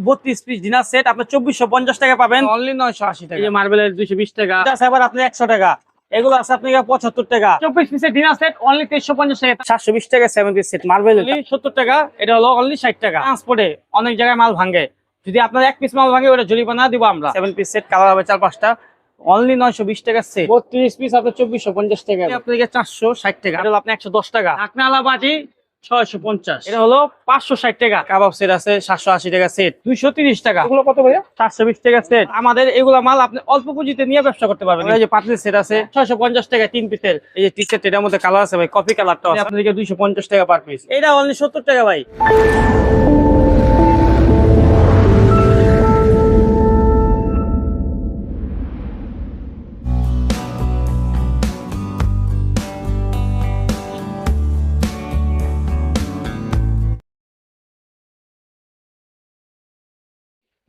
32 piece dinner set আপনি 2450 টাকা পাবেন, অনলি 980 টাকা। এই মার্বেলের 220 টাকা, এটা আছে আবার আপনি 100 টাকা। এগুলো আছে আপনি 75 টাকা। 24 পিসের ডিনার সেট অনলি 2350 টাকা। 720 টাকা 7 পিস সেট মার্বেল 70 টাকা, এটা হলো অনলি 60 টাকা। ট্রান্সপোর্টে অনেক জায়গায় মাল ভাঙে, যদি আপনার এক পিস মাল ভাঙে ওটা জরিমানা দিব আমরা। 7 পিস সেট কালার হবে 4-5টা, অনলি 920 টাকা সেট। 32 পিস আপনার 2450 টাকা, আপনাকে 460 টাকা। এটা হলো আপনি 110 টাকা। ঢাকনাওয়ালা বাটি 650, এটা হলো 560 টাকা। কাবাব সেট আছে 780 টাকা সেট, 230 টাকা। এগুলো কত ভাইয়া? 420 টাকা সেট। আমাদের এগুলা মাল আপনি অল্প পুঁজিতে নিয়ে ব্যবসা করতে পারবেন। এই যে পাতলি সেট আছে 650 টাকা 3 পিসের। এই যে টি সেট, এটার মধ্যে কালার আছে ভাই, কফি কালারটা আপনাদেরকে 250 টাকা পার পিস। এটা অনলি 70 টাকা ভাই।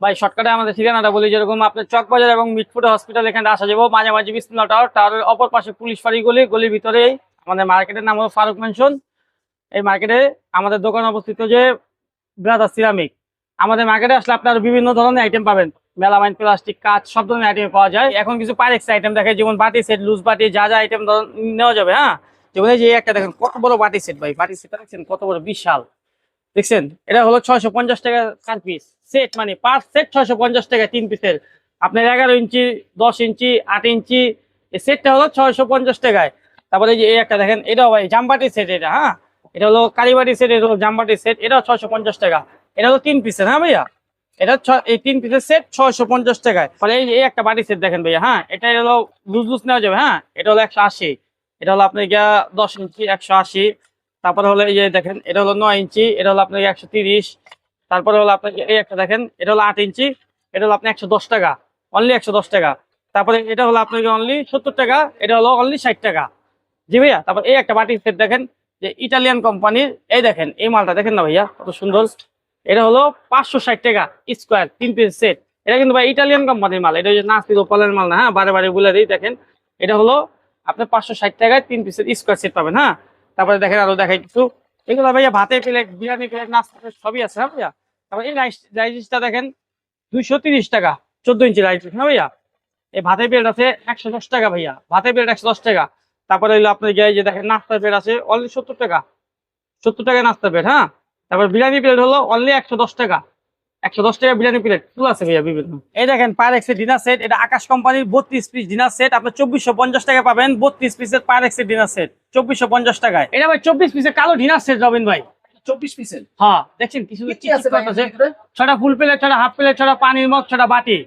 ভাই শর্টকাটে আমাদের ঠিকানাটা বলি, যেরকম আপনার চকবাজার এবং মিটফুট হসপিটাল এখানে আসা যাবো, মাঝামাঝি বিসমিল্লাহ টাওয়ার, টাওয়ারের অপর পাশে পুলিশ ফাঁড়ি গলি, গলির ভিতরেই আমাদের মার্কেটের নাম হলো ফারুক মেনশন। এই মার্কেটে আমাদের দোকান অবস্থিত যে ব্রাদার সিরামিক। আমাদের মার্কেটে আসলে আপনার বিভিন্ন ধরনের আইটেম পাবেন, মেলামাইন, প্লাস্টিক, কাঁচ, সব ধরনের আইটেম পাওয়া যায়। এখন কিছু পাইরেক্স আইটেম দেখে, যেমন বাটি সেট, লুজ বাটি, যা যা আইটেম নেওয়া যাবে। হ্যাঁ, যেমন এই যে একটা দেখেন কত বড় বাটি সেট ভাই, বাটি সেটটা দেখছেন কত বড়, বিশাল। দেখছেন, এটা হলো 650 টাকা পার পিস সেট, মানে পার সেট 650 টাকা 3 পিসের। আপনার 11 ইঞ্চি, 10 ইঞ্চি, 8 ইঞ্চি, এই সেটটা হলো 650 টাকায়। তারপরে এই যে এই একটা দেখেন, এটাও ভাই জামবাটি সেট। এটা হ্যাঁ, এটা হলো কালীবাটি সেট, এটা হলো জামবাটি সেট, এটাও 650 টাকা। এটা হলো 3 পিসের। হ্যাঁ ভাইয়া, এটা এই 3 পিসের সেট 650 টাকায়। ফলে এই একটা বাটি সেট দেখেন ভাইয়া, হ্যাঁ, এটা হলো লুজ লুজ নেওয়া যাবে। হ্যাঁ, এটা হলো 180, এটা হলো আপনার 10 ইঞ্চি 180। তারপরে হলো এই যে দেখেন, এটা হলো 9 ইঞ্চি, এটা হলো আপনার 130। তারপরে হলো আপনার এই একটা দেখেন, এটা হলো 8 ইঞ্চি, এটা হলো আপনার 110 টাকা, অনলি 110 টাকা। তারপরে এটা হলো আপনাকে অনলি 70 টাকা, এটা হলো অনলি 60 টাকা। জি ভাইয়া। তারপর এই একটা বাটির সেট দেখেন, যে ইটালিয়ান কোম্পানির, এই দেখেন এই মালটা দেখেন না ভাইয়া কত সুন্দর। এটা হলো 560 টাকা স্কোয়ার 3 পিস সেট। এটা কিন্তু ভাই ইটালিয়ান কোম্পানির মাল, এটা নাসি গোপালের মাল না। হ্যাঁ, বারে বারে বলে দিই। দেখেন, এটা হলো আপনার 560 টাকায় 3 পিসের স্কোয়ার সেট পাবেন। হ্যাঁ, তারপরে দেখেন আরো দেখাই কিছু, এগুলো ভাইয়া ভাতের প্লেট, বিরিয়ানি প্লেট, নাস্তা প্লেট সবই আছে। হ্যাঁ ভাইয়া। তারপরে এই রাইসটা দেখেন 230 টাকা 14 ইঞ্চি রাইস। হ্যাঁ ভাইয়া। এই ভাতের প্লেট আছে 110 টাকা ভাইয়া, ভাতের প্লেট 110 টাকা। তারপরে হইলো আপনার যে দেখেন নাস্তার প্লেট আছে অনলি 70 টাকা, 70 টাকা নাস্তার প্লেট। হ্যাঁ, তারপর বিরিয়ানি প্লেট হলো অনলি 110 টাকা, 110 টাকা বিরিয়ানি প্লেট ফুল আছে ভাইয়া বিভিন্ন। এই দেখেন পাইরেক্সের ডিনার সেট, এটা আকাশ কোম্পানির 32 পিস ডিনার সেট আপনি 2450 টাকা পাবেন। 32 পিসের পাইরেক্সের ডিনার সেট 2450 টাকায়। এটা ভাই 24 পিসের কালো ডিনার সেট রবিন ভাই, 24 পিসের। হ্যাঁ দেখছেন কিছু কি আছে ভাই এর ভিতরে? 6টা ফুল প্লেট, 6টা হাফ প্লেট, 6টা পানির মগ, 6টা বাটি।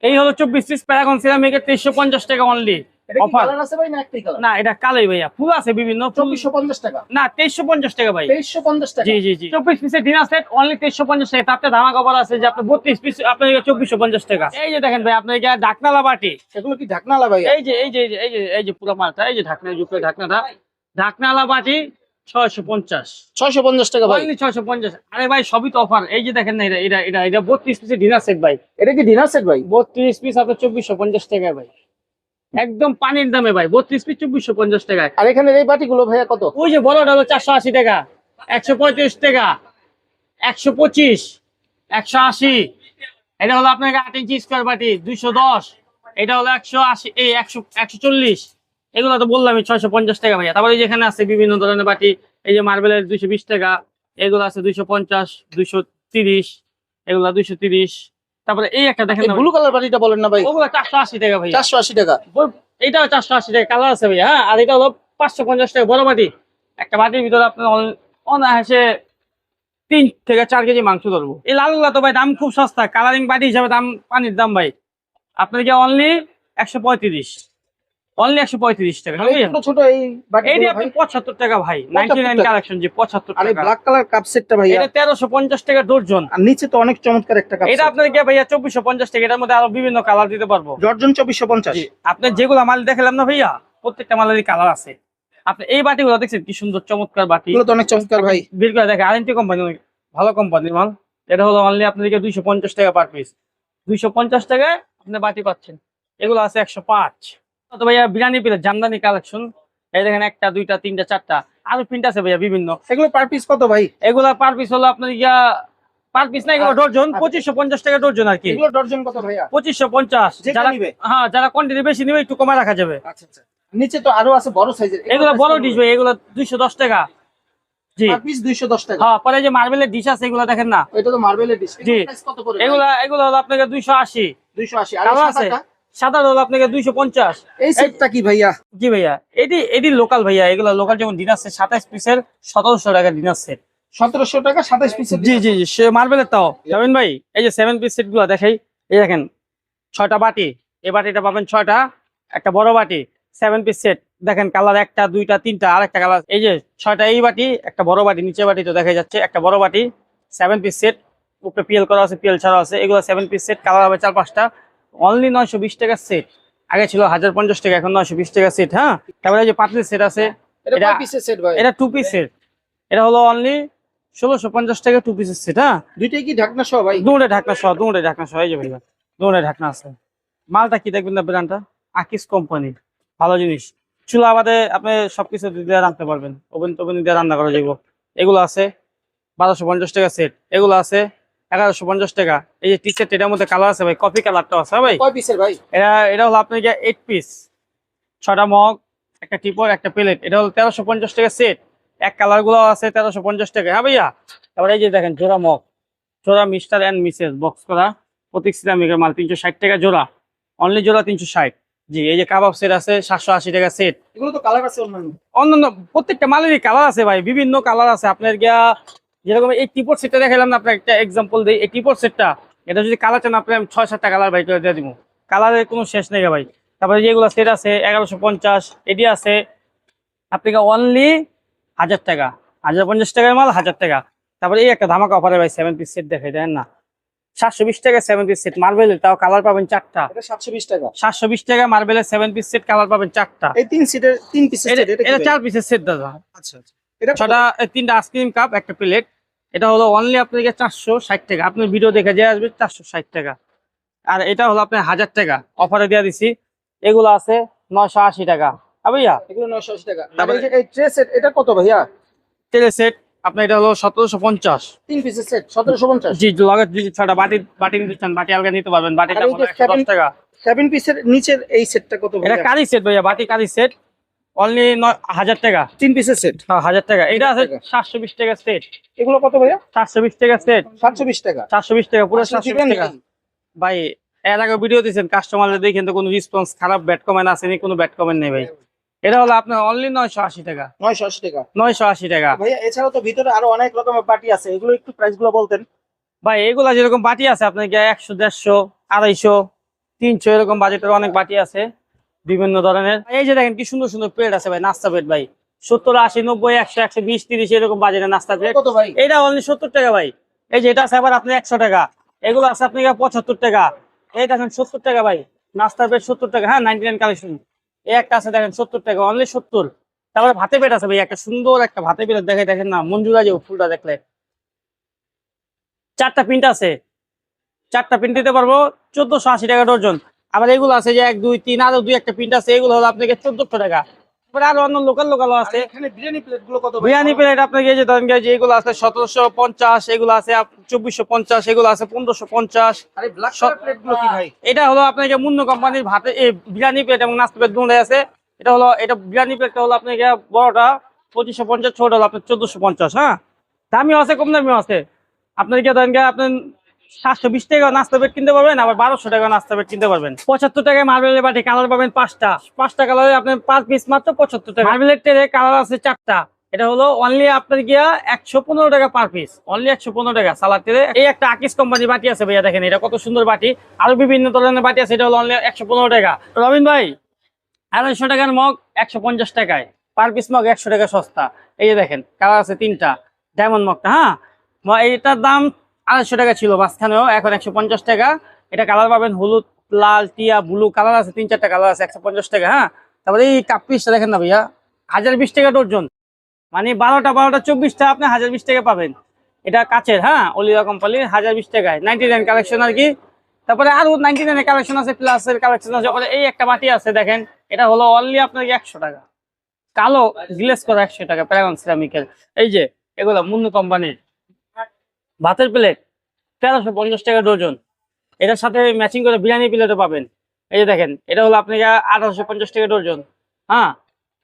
এই হলো 24 পিস প্যারাগন সিরামিকের 2350 টাকা অনলি। এটা কি কালার আছে ভাই না একটাই কালার? না, এটা কালোই ভাইয়া, ফুল আছে বিভিন্ন। 2450 টাকা না 2350 টাকা ভাই, 2350 টাকা। জি জি জি। 24 পিসের ডিনার সেট অনলি 2350 টাকা। তাতে ধামা কভার আছে যে আপনার 32 পিস আপনার 2450 টাকা। এই যে দেখেন ভাই আপনার ঢাকনালা বাটি, সেগুলো কি ঢাকনালা ভাই? এই যে এই যে এই যে এই যে পুরো মালটা, এই যে ঢাকনা যুক্ত ঢাকনাটা, ঢাকনালা বাটি 650, 650 টাকা ভাই। অনলি 650। আরে ভাই সবই তো অফার। এই যে দেখেন না, এটা 32 পিসের ডিনার সেট ভাই, এটা কি ডিনার সেট ভাই? 32 পিস আপনার 2450 টাকায় ভাই, একদম পানির দামে ভাই। 32 পিস 2450 টাকায়। আর এখানে এই বাটিগুলো ভাইয়া কত? ওই যে বড়টা হলো 480 টাকা, 135 টাকা, 125, 180। এটা হলো আপনাকে 8 ইঞ্চি স্কোয়ার বাটি 210। এটা হলো 180, এই 140। এগুলো তো বললামই 650 টাকা ভাইয়া। তারপরে যেখানে আছে বিভিন্ন ধরনের বাটি, এই যে মার্বেলের 220 টাকা, এগুলো আছে 250, 230, এগুলা 230। তারপরে এই একটা দেখেন ব্লু কালার বাটিটা বলেন না ভাই? ওগুলো 480 টাকা ভাইয়া। 480 টাকা। এটাও 480 টাকা, কালার আছে ভাইয়া। হ্যাঁ, আর এটা হলো 550 টাকা বড় বাটি। একটা বাটির ভিতরে আপনার অনায়াসে 3 থেকে 4 কেজি মাংস ধরবো। এই লালগুলা তো ভাই দাম খুব সস্তা, কালারিং বাটি হিসাবে দাম পানির দাম ভাই। আপনার অনলি 135, অনলি 135 টাকা। ছোট ছোট এই বাটিগুলো আপনি ভাই 75 টাকা ভাই, 99 কালেকশন, জি 75 আর এই টাকা। ব্ল্যাক কালার কাপ সেটটা ভাইয়া এটা 1350 টাকা ডর্জন। আর নিচে তো অনেক চমৎকার একটা কাপ এটা সেট। আপনার ভাইয়া 2450 টাকা। এটার মধ্যে আরো বিভিন্ন কালার দিতে পারবো। ডর্জন 2450। আপনি যেগুলো মাল দেখালাম না ভাইয়া, প্রত্যেকটা মালেরই কালার আছে। আপনি এই বাটিগুলো দেখছেন কি সুন্দর চমৎকার বাটি, এগুলো তো অনেক চমৎকার ভাই। বের করে দেখে আরএনটি কোম্পানি, ভালো কোম্পানির মাল। এটা হলো অনলি আপনাদেরকে 250 টাকা পার পিস, 250 টাকায় আপনি বাটি পাচ্ছেন। এগুলো আছে 105। তো ভাইয়া বিরিয়ানি প্লেট জামদানি কালেকশন, এই দেখেন 1টা 2টা 3টা 4টা আরো প্রিন্ট আছে ভাইয়া বিভিন্ন। এগুলো পার পিস কত ভাই? এগুলা পার পিস হলো আপনার পার পিস না, এগুলো ডর্জন 2550 টাকা ডর্জন আর কি। এগুলো ডর্জন কত ভাইয়া? 2550। যেটা যারা নিবে। হ্যাঁ, যারা কোয়ান্টিটি বেশি নিবে একটু কমে রাখা যাবে। আচ্ছা আচ্ছা, নিচে তো আরো আছে বড় সাইজের, এগুলো বড় ডিশ ভাই, এগুলো 210 টাকা। জি পার পিস 210 টাকা। হ্যাঁ, পরে যে মার্বেলের ডিশ আছে এগুলো দেখেন না। এটা তো মার্বেলের ডিশ। জি। প্রাইস কত পড়ে? এগুলো হলো আপনাকে 280। 280। আর কালো এই আছে, সাদাটা? সাদা হলো আপনাকে 250। এই সেটটা কি ভাইয়া? জি ভাইয়া, এটি লোকাল ভাইয়া, এগুলো লোকাল। যেমন ডিনার সেট 27 পিসের 1700 টাকা ডিনার সেট। 1700 টাকা 27 পিসের। জি জি জি, সে মার্বেলের তাও যাবেন ভাই। এই যে 7 পিস সেট গুলো দেখাই, এই দেখেন 6টা বাটি। এই বাটিটা পাবেন 6টা, একটা বড় বাটি 7 পিস সেট। দেখেন কালার 1টা 2টা 3টা, আর একটা কালার। এই যে 6টা এই বাটি, একটা বড় বাটি, নিচে বাটি তো দেখা যাচ্ছে, একটা বড় বাটি 7 পিস সেট। উপরে পিএল করা আছে, পিএল ছাড়া আছে। এগুলো 7 পিস সেট, কালার হবে 4-5টা। অনলি 920 টাকা সেট। আগে ছিল 1050 টাকা, এখন 920 টাকা সেট। হ্যাঁ, তারপরে এই যে পাতলের সেট আছে, এটা এটা কয় পিসের সেট ভাই? এটা 2 পিস সেট। এটা হলো অনলি 1650 টাকা 2 পিসের সেট। হ্যাঁ, দুইটাই কি ঢাকনা সহ ভাই? দুটো ঢাকনা সহ, দুটো ঢাকনা সহ। এই যে ভাইয়া দুটো ঢাকনা আছে। মালটা কি দেখবেন না, ব্র্যান্ডটা আকিস কোম্পানি, ভালো জিনিস। চুলা বাদে আপনি সবকিছু দিয়ে রান্নতে পারবেন, ওভেন টোভেন দিয়ে রান্না করা যাবে। এগুলো আছে 1250 টাকা সেট। এগুলো আছে 1150 টাকা। এই যে টি সেট, এটার মধ্যে কালার আছে ভাই, কফি কালারটা আছে। হ্যাঁ ভাই, কয় পিসের ভাই? এটা হলো আপনার 8 পিস, 6টা মগ, একটা টিপট, একটা প্লেট। এটা হলো 1350 টাকা সেট। এক কালার গুলো আছে 1350 টাকা। হ্যাঁ ভাইয়া, তারপরে এই যে দেখেন জোড়া মগ, জোড়া মিস্টার এন্ড মিসেস বক্স করা, প্রতীক সিরামিকের মাল, 360 টাকা জোড়া। অনলি জোড়া 360। জি, এই যে কাবাব সেট আছে 780 টাকা সেট। এগুলো তো কালার আছে অন্যান্য। অন্যান্য প্রত্যেকটা মালেরই কালার আছে ভাই, বিভিন্ন কালার আছে। আপনার গিয়া যেরকম এই টিপট সেটটা দেখালাম না, আপনার একটা এক্সাম্পল দিই। এই টিপট সেটটা, এটা যদি কালার চান আপনি, আমি 6-7টা কালার ভাই করে দিয়ে দিব। কালারের কোনো শেষ নেই ভাই। তারপরে যেগুলো সেট আছে 1150, এটি আছে আপনাকে অনলি 1000 টাকা, 1050 টাকার মাল 1000 টাকা। তারপরে এই একটা ধামাকা অফারে ভাই 7 পিস সেট দেখাই দেন না, 720 টাকা 7 পিস সেট মার্বেলের, তাও কালার পাবেন 4টা। এটা 720 টাকা। 720 টাকা মার্বেলের 7 পিস সেট, কালার পাবেন 4টা। এই 3 সিটের 3 পিসের সেট। এটা কি এটা ভাই? 4 পিসের সেট দাদা। আচ্ছা আচ্ছা, এটা 6টা 3টা আইসক্রিম কাপ, একটা প্লেট। এটা হলো অনলি আপনাকে 460 টাকা। আপনি ভিডিও দেখে যে আসবে 460 টাকা। আর এটা হলো আপনার 1000 টাকা অফারে দিয়ে দিছি। এগুলো আছে 980 টাকা। ভাইয়া এগুলো 980 টাকা। আর তারপরে এই যে এই ট্রে সেট, এটা কত ভাইয়া? তেলের সেট আপনার, এটা হলো 1750। 3 পিসের সেট 1750। জি, লগে যদি 6টা বাটি দিচ্ছেন, বাটি আলগা নিতে পারবেন। বাটিটা আর এই যে 110 টাকা। 7 পিসের নিচের এই সেটটা কত এটা ভাইয়া? কারি সেট ভাইয়া, বাটি কারি সেট, অনলি 1000 টাকা। 3 পিসের সেট। হ্যাঁ, 1000 টাকা। এটা আছে 1000 টাকা। 720 টাকা সেট। এগুলো কত ভাইয়া? 720 টাকা সেট, 720 টাকা। 720 টাকা, পুরো আসলে 720 দিবেন টাকা নাকি? ভাই। এর আগে ভিডিও দিয়েছেন, কাস্টমারদের দেখেন তো কোনো রেসপন্স খারাপ, ব্যাড কমেন্ট আসেনি, কোনো ব্যাড কমেন্ট নেই ভাই। এটা হলো আপনার অনলি 980 টাকা। 980 টাকা। 980 টাকা ভাইয়া এছাড়াও তো ভিতরে আরো অনেক রকমের বাটি আছে, এগুলো একটু প্রাইস গুলো বলতেন। ভাই। এগুলা যেরকম বাটি আছে আপনার 100, 150, 250, 300 এরকম বাজেটের অনেক বাটি আছে বিভিন্ন ধরনের। এই যে দেখেন কি সুন্দর সুন্দর প্লেট আছে ভাই, নাস্তা প্লেট ভাই, 70, 80, 90, 100, 120, 30 এরকম বাজেটের নাস্তা প্লেট। কত ভাই? এটা অনলি 70 টাকা ভাই। এই যে এটা আছে আবার আপনি 100 টাকা। এগুলো আছে আপনার 75 টাকা। এই দেখেন 70 টাকা ভাই, নাস্তা প্লেট 70 টাকা। হ্যাঁ, 99 কালেকশন। এই একটা আছে দেখেন 70 টাকা, অনলি 70। তারপরে ভাতে পেট আছে ভাই, একটা সুন্দর একটা ভাতে পেট দেখে, দেখেন না, মঞ্জুরা যে ফুলটা দেখলে। 4টা প্রিন্ট আছে, 4টা প্রিন্ট দিতে পারবো 1480 টাকা ডজন। আবার এগুলো আছে যে 1, 2, 3, আরো 2-1টা প্রিন্ট আছে, এগুলো হলো আপনাকে 1400 টাকা। তারপরে আরো অন্য লোকাল আর আছে। এখানে বিরিয়ানি প্লেট গুলো কত ভাই? বিরিয়ানি প্লেট আপনাকে এই যে ধরেন যে এগুলো আছে 1750, এগুলো আছে 2450, এগুলো আছে 1550। আরে ব্ল্যাক কালার প্লেট গুলো কি ভাই? এটা হলো আপনাকে মুন্ন কোম্পানির ভাতে বিরিয়ানি প্লেট এবং নাস্তা প্লেট দুটোই আছে। এটা বিরিয়ানি প্লেটটা হলো আপনাকে বড়টা 2550, ছোটটা হলো আপনার 1450। হ্যাঁ, দামিও আছে, কম দামিও আছে। আপনাদেরকে ধরেন আপনার 720 টাকা নাস্তা প্লেট কিনতে পারবেন, আবার 1200 টাকা নাস্তা প্লেট কিনতে পারবেন। 75 টাকায় মার্বেলের বাটি, কালার পাবেন 5টা কালারে আপনার 5 পিস মাত্র 75 টাকা। মার্বেলের ট্রে কালার আছে 4টা। এটা হলো অনলি আপনার গিয়া 115 টাকা পার পিস, অনলি 115 টাকা সালাদ ট্রে। এই একটা আকিস কোম্পানির বাটি আছে ভাইয়া, দেখেন এটা কত সুন্দর বাটি। আরো বিভিন্ন ধরনের বাটি আছে, এটা হলো অনলি 115 টাকা। রবিন ভাই, 250 টাকার মগ 150 টাকায় পার পিস, মগ 100 টাকা সস্তা। এই যে দেখেন কালার আছে 3টা, ডায়মন্ড মগটা। হ্যাঁ, এটার দাম 250 টাকা ছিল মাঝখানেও, এখন 150 টাকা। এটা কালার পাবেন হলুদ, লাল, টিয়া, ব্লু কালার আছে, 3-4টা কালার আছে, 150 টাকা। হ্যাঁ, তারপরে এই কাপ পিসটা দেখেন না ভাইয়া, 1020 টাকা ডজন। মানে 12টা 24টা আপনি 1020 টাকা পাবেন। এটা কাচের, হ্যাঁ, অলিভা কোম্পানির, 1020 টাকায় 99 কালেকশন আর কি। তারপরে আরো 99 কালেকশন আছে, প্লাসের কালেকশন আছে। তারপরে এই একটা বাটি আছে দেখেন, এটা হলো অনলি আপনার 100 টাকা, কালো গ্লেজ করা 100 টাকা, প্যারাগন সিরামিকের। এই যে এগুলো মুন্নু কোম্পানির ভাতের প্লেট, 1350 টাকা ডজন। এটার সাথে ম্যাচিং করে বিরিয়ানি প্লেটও পাবেন। এই যে দেখেন, এটা হলো আপনার 1850 টাকা ডজন। হ্যাঁ,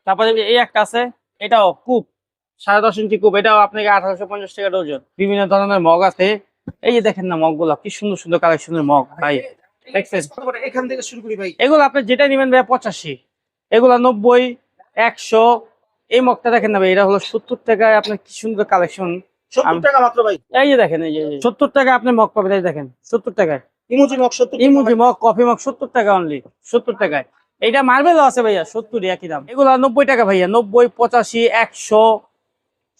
তারপরে এই একটা আছে, এটাও কূপ 10.5 ইঞ্চি কূপ, এটাও আপনাকে 1850 টাকা ডজন। বিভিন্ন ধরনের মগ আছে, এই যে দেখেন না মগগুলো কি সুন্দর সুন্দর কালেকশনের মগ ভাই, দেখছেন? এখান থেকে শুরু করি ভাই। এগুলো আপনি যেটা নেবেন ভাই 85, এগুলো 90, 100। এই মগটা দেখেন না ভাই, এটা হলো 70 টাকায় আপনার কি সুন্দর কালেকশন। 70 টাকা মাত্র ভাই। এই যে দেখেন, এই যে 70 টাকা আপনি মগ পাবেন, এই দেখেন 70 টাকায়। ইমোজি মগ 70 টাকা ইমুজি ভাই। মগ, কফি মগ 70 টাকা অনলি, 70 টাকায়। এইটা মার্বেলও আছে ভাইয়া 70, একই দাম। এগুলো 90 টাকা ভাইয়া, 90, 85, 100,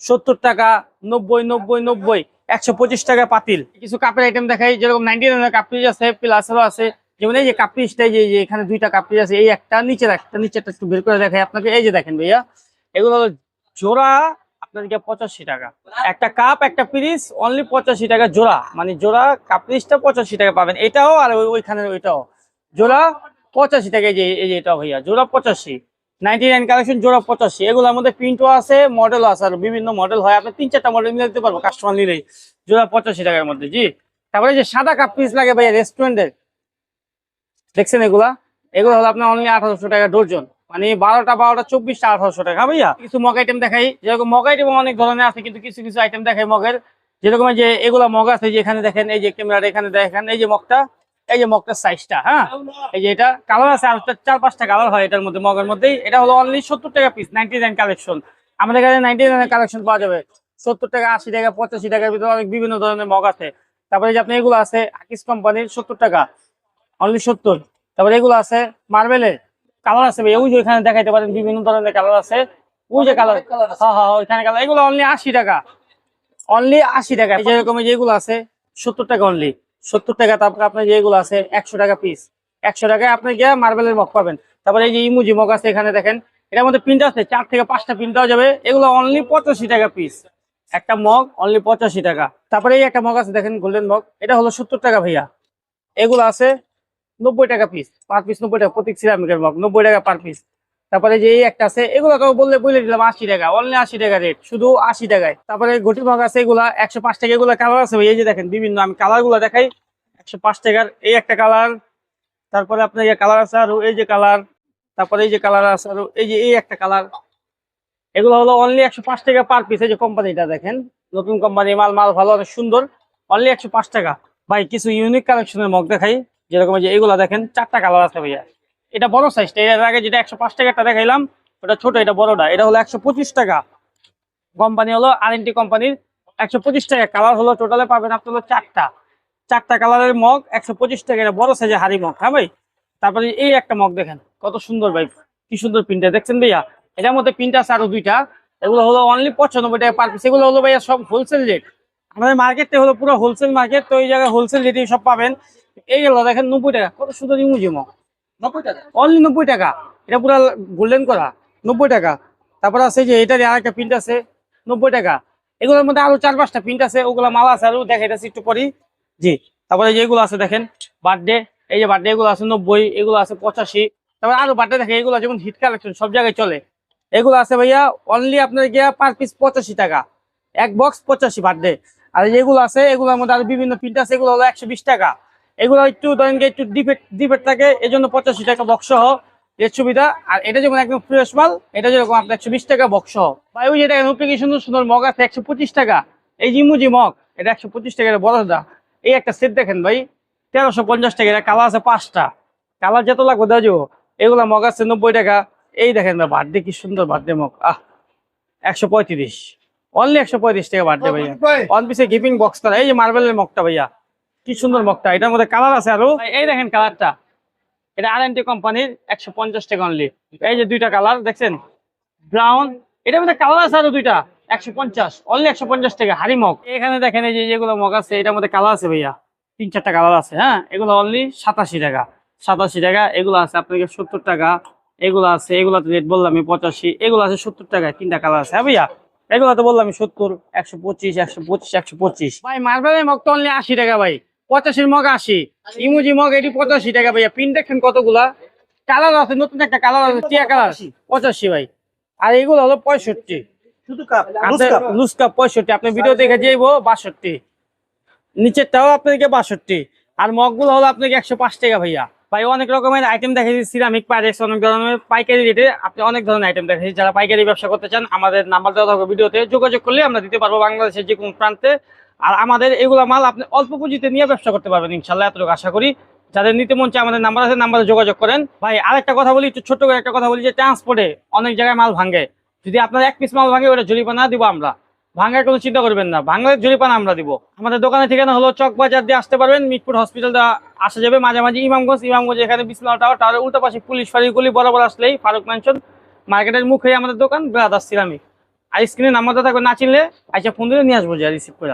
70 টাকা, 90, 90, 90, 125 টাকা পাতিল। কিছু কাপের আইটেম দেখাই, যেরকম 99 কাপ পিস আছে, প্লাসেরও আছে। যেমন এই যে কাপ পিসটা, যে এখানে দুইটা কাপ পিস আছে, এই একটা নিচের একটা, নিচেরটা একটু বের করে দেখাই আপনাকে। এই যে দেখেন ভাইয়া, এগুলো হলো জোড়া আপনাদেরকে 85 টাকা। একটা কাপ একটা পিস অনলি 85 টাকা জোড়া, মানে জোড়া কাপ পিসটা 85 টাকা পাবেন। এটাও আর ওইখানে ওইটাও জোড়া 85 টাকা। এই যে এটাও ভাইয়া জোড়া 85। 99 কালেকশন জোড়া 85। এগুলোর মধ্যে প্রিন্টও আছে, মডেলও আছে, আর বিভিন্ন মডেল হয়। আপনি 3-4টা মডেল মিলে দিতে পারবো কাস্টমার নিলেই, জোড়া 85 টাকার মধ্যে। জি, তারপরে যে সাদা কাপ পিস লাগে ভাইয়া রেস্টুরেন্টের, দেখছেন এগুলা? এগুলো হলো আপনার অনলি 1800 টাকা ডজন, মানে 12টা 24টা 1800 টাকা। হ্যাঁ ভাইয়া, কিছু মগ আইটেম দেখাই, যেরকম মগ আইটেম অনেক ধরনের আছে, কিন্তু কিছু কিছু আইটেম দেখাই মগের। যেরকম এই যে এগুলা মগ আছে, যে এখানে দেখেন, এই যে ক্যামেরাটা এখানে দেখেন, এই যে মগটা, এই যে মগটার সাইজটা। হ্যাঁ, এই যে এটা কালার আছে, আর 4-5টা কালার হয় এটার মধ্যে, মগের মধ্যেই। এটা হলো অনলি 70 টাকা পিস, 99 কালেকশন। আমাদের কাছে 99 কালেকশন পাওয়া যাবে 70 টাকা, 80 টাকা, 85 টাকার ভিতরে অনেক বিভিন্ন ধরনের মগ আছে। তারপরে যে আপনি এগুলো আছে আকিস কোম্পানির 70 টাকা, অনলি 70। তারপরে এগুলো আছে মার্বেলের, কালার আছে ভাই, ওই যে ওইখানে দেখাইতে পারেন, বিভিন্ন ধরনের কালার আছে, ওই যে কালার। হ্যাঁ হ্যাঁ, ওইখানে কালার। এগুলো অনলি 80 টাকা, অনলি 80 টাকা। যেরকম যেগুলো আছে 70 টাকা অনলি, 70 টাকা। তারপরে আপনার যেগুলো আছে 100 টাকা পিস, 100 টাকায় আপনি গিয়ে মার্বেলের মগ পাবেন। তারপরে এই যে ইমুজি মগ আছে, এখানে দেখেন, এটার মধ্যে প্রিন্ট আছে 4 থেকে 5টা প্রিন্ট দেওয়া যাবে। এগুলো অনলি 85 টাকা পিস, একটা মগ অনলি 85 টাকা। তারপরে এই একটা মগ আছে দেখেন, গোল্ডেন মগ, এটা হলো 70 টাকা ভাইয়া। এগুলো আছে 90 টাকা পিস, পার পিস 90 টাকা, প্রতীক সিরামিকের মগ 90 টাকা পার পিস। তারপরে যে এই একটা আছে, এগুলো তো বলে দিলাম 80 টাকা, অনলি 80 টাকা রেট, শুধু 80 টাকায়। তারপরে ঘটি মগ আছে, এগুলা 105 টাকা। এগুলো কালার আছে ভাই, এই যে দেখেন বিভিন্ন, আমি কালার গুলো দেখাই। 105 টাকার এই একটা কালার, তারপরে আপনার এই কালার আছে, আর এই যে কালার, তারপরে এই যে কালার আছে, আর এই যে এই একটা কালার। এগুলো হলো অনলি 105 টাকা পার পিস। এই যে কোম্পানিটা দেখেন, নতুন কোম্পানি, মাল মাল ভালো, অনেক সুন্দর, অনলি 105 টাকা। ভাই কিছু ইউনিক কালেকশনের মগ দেখাই, যেরকম যে এগুলা দেখেন 4টা কালার আছে ভাইয়া। এটা বড় সাইজটা, এর আগে যেটা 105 টাকাটা দেখাইলাম ওটা ছোট, এটা বড়টা। এটা হলো 125 টাকা, কোম্পানি হলো R&T কোম্পানির, 125 টাকা। কালার হলো টোটালে পাবেন আপনার হলো 4টা কালারের মগ 125 টাকা, এটা বড় সাইজের হাড়ি মগ। হ্যাঁ ভাই, তারপরে এই একটা মগ দেখেন কত সুন্দর ভাই, কি সুন্দর প্রিন্টটা, দেখছেন ভাইয়া? এটার মধ্যে প্রিন্ট আছে আরো দুইটা। এগুলো হলো অনলি 95 টাকা পার পিস। এগুলো হলো ভাইয়া সব হোলসেল রেট, আমাদের মার্কেটটা হলো পুরো হোলসেল মার্কেট, তো এই জায়গায় হোলসেল রেটে সব পাবেন। এইগুলো দেখেন 90 টাকা, কত সুন্দর ইমুজি মগ, 90 টাকা অনলি 90 টাকা। এটা পুরো গোল্ডেন করা, 90 টাকা। তারপরে আছে যে এটার আরেকটা প্রিন্ট আছে 90 টাকা। এগুলোর মধ্যে আরো 4-5টা প্রিন্ট আছে, ওগুলা মাল আছে, আরো দেখাইতেছি একটু পরেই। জি, তারপরে যেগুলো আছে দেখেন বার্থডে, এই যে বার্থডে, এগুলো আছে 90, এগুলো আছে 85। তারপরে আরো বার্থডে দেখে, এগুলো যেমন হিট কালেকশন, সব জায়গায় চলে। এগুলো আছে ভাইয়া অনলি আপনার গিয়া পার পিস 85 টাকা, এক বক্স 85 বার্থডে। আর যেগুলো আছে এগুলোর মধ্যে আরো বিভিন্ন প্রিন্ট আছে, এগুলো হলো 120 টাকা। এগুলো একটু ধরেন একটু ডিফেক্ট থাকে, এই জন্য 85 টাকা বক্স সহ এর সুবিধা। আর এটা যেমন একদম ফ্রেশ মাল, এটা যেরকম আপনার 120 টাকা বক্স সহ। ভাই ওই যেটা কি সুন্দর সুন্দর মগ আছে 125 টাকা, এই জিমুজি মগ, এটা 125 টাকা, এটা বড়টা। এই একটা সেট দেখেন ভাই 1350 টাকা, এটা কালার আছে 5টা, কালার যত লাগবে দেওয়া যাবো। এগুলা মগ আছে 90 টাকা। এই দেখেন ভাই বার্থডে, কি সুন্দর বার্থডে মগ, 135, অনলি 135 টাকা বার্থডে ভাইয়া। ওয়ান পিসে গিফিং বক্স করা, এই যে মার্বেলের মগটা ভাইয়া, কি সুন্দর মগটা, এটার মধ্যে কালার আছে আরো। এই দেখেন কালারটা, এটা R&T কোম্পানির, 150 টাকা অনলি। এই যে দুইটা কালার দেখছেন, ব্রাউন, এটার মধ্যে কালার আছে আরো দুইটা, 150, অনলি 150 টাকা হাড়ি মগ। এখানে দেখেন এই যে যেগুলো মগ আছে, এটার মধ্যে কালার আছে ভাইয়া 3-4টা কালার আছে। হ্যাঁ, এগুলো অনলি 87 টাকা, 87 টাকা। এগুলো আছে আপনাকে 70 টাকা, এগুলো আছে, এগুলো তো রেট বললাম 85, এগুলো আছে 70 টাকায়, 3টা কালার আছে। হ্যাঁ ভাইয়া, এগুলো তো বললাম 70, 125, 125, 125। ভাই মার্বেলের মগ তো অনলি 80 টাকা ভাই, 85 মগ 80, ইমুজি মগ এটি 85 টাকা ভাইয়া। প্রিন্ট দেখেন কতগুলা কালার আছে, নতুন একটা কালার আছে, টিয়া কালার, 85 ভাই। আর এগুলো হলো 65, শুধু কাপ লুজ কাপ 65, আপনি ভিডিও দেখে যাইবো 62। নিচেরটাও আপনাকে 62, আর মগগুলো হলো আপনাকে 105 টাকা ভাইয়া। ভাই অনেক রকমের আইটেম দেখাচ্ছি, সিরামিক পাইরেক্স, অনেক ধরনের পাইকারি রেটে আপনি অনেক ধরনের আইটেম দেখাচ্ছি। যারা পাইকারি ব্যবসা করতে চান আমাদের নাম্বার দেওয়া থাকবে ভিডিওতে, যোগাযোগ করলে আমরা দিতে পারবো বাংলাদেশের যে কোনো প্রান্তে। আর আমাদের এগুলো মাল আপনি অল্প পুঁজিতে নিয়ে ব্যবসা করতে পারবেন ইনশাল্লাহ, এতটুকু আশা করি। যাদের নিতে মন চায় আমাদের নাম্বার আছে, নাম্বারে যোগাযোগ করেন। ভাই আরেকটা কথা বলি, একটু ছোট্ট করে একটা কথা বলি, যে ট্রান্সপোর্টে অনেক জায়গায় মাল ভাঙে। যদি আপনার এক পিস মাল ভাঙে ওটা জরিমানা দিব আমরা, ভাঙার কোনো চিন্তা করবেন না, ভাঙলে জরিমানা আমরা দিব। আমাদের দোকানের ঠিকানা হলো চক বাজার দিয়ে আসতে পারবেন, মিটফুট হসপিটাল আসা যাবে, মাঝামাঝি ইমামগঞ্জ এখানে বিসমিল্লাহ টাওয়ার, টাওয়ারের উল্টা পাশে পুলিশ ফাঁড়ি গলি বরাবর আসলেই ফারুক ম্যানশন মার্কেটের মুখে আমাদের দোকান ব্রাদার্স সিরামিক। আর স্ক্রিনে নাম্বারটা থাকবে, না চিনলে আচ্ছা ফোন দিলে নিয়ে আসবো, যা রিসিভ করে।